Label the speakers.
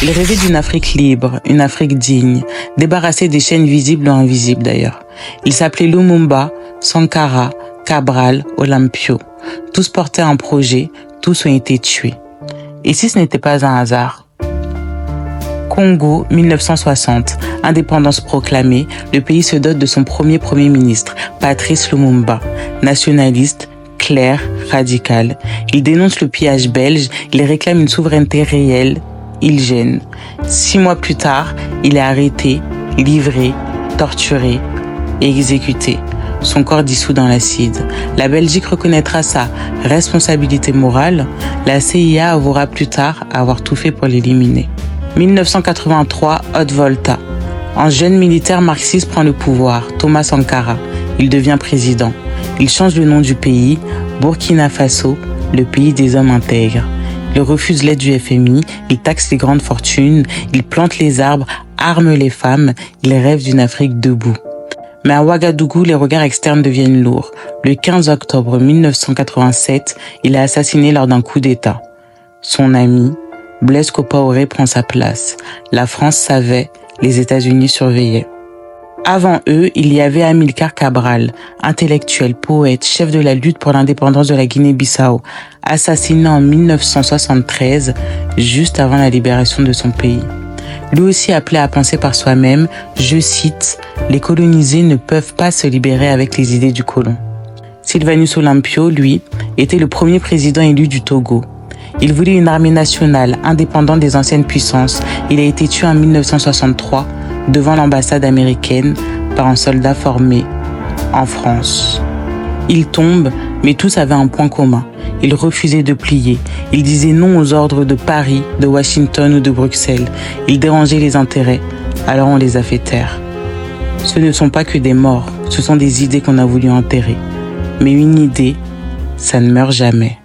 Speaker 1: Il rêvait d'une Afrique libre, une Afrique digne, débarrassée des chaînes visibles ou invisibles d'ailleurs. Il s'appelait Lumumba, Sankara, Cabral, Olympio. Tous portaient un projet, tous ont été tués. Et si ce n'était pas un hasard? Congo, 1960. Indépendance proclamée, le pays se dote de son premier ministre, Patrice Lumumba. Nationaliste, clair, radical. Il dénonce le pillage belge, il réclame une souveraineté réelle, il gêne. 6 mois plus tard, il est arrêté, livré, torturé et exécuté. Son corps dissous dans l'acide. La Belgique reconnaîtra sa responsabilité morale. La CIA avouera plus tard avoir tout fait pour l'éliminer. 1983, Haute Volta. Un jeune militaire marxiste prend le pouvoir, Thomas Sankara. Il devient président. Il change le nom du pays, Burkina Faso, le pays des hommes intègres. Il refuse l'aide du FMI, il taxe les grandes fortunes, il plante les arbres, arme les femmes, il rêve d'une Afrique debout. Mais à Ouagadougou, les regards externes deviennent lourds. Le 15 octobre 1987, il est assassiné lors d'un coup d'État. Son ami, Blaise Compaoré, prend sa place. La France savait, les États-Unis surveillaient. Avant eux, il y avait Amilcar Cabral, intellectuel, poète, chef de la lutte pour l'indépendance de la Guinée-Bissau, assassiné en 1973, juste avant la libération de son pays. Lui aussi appelait à penser par soi-même, je cite, « Les colonisés ne peuvent pas se libérer avec les idées du colon ». Sylvanus Olympio, lui, était le premier président élu du Togo. Il voulait une armée nationale, indépendante des anciennes puissances. Il a été tué en 1963 devant l'ambassade américaine par un soldat formé en France. Il tombe, mais tous avaient un point commun. Ils refusaient de plier. Ils disaient non aux ordres de Paris, de Washington ou de Bruxelles. Ils dérangeaient les intérêts, alors on les a fait taire. Ce ne sont pas que des morts, ce sont des idées qu'on a voulu enterrer. Mais une idée, ça ne meurt jamais.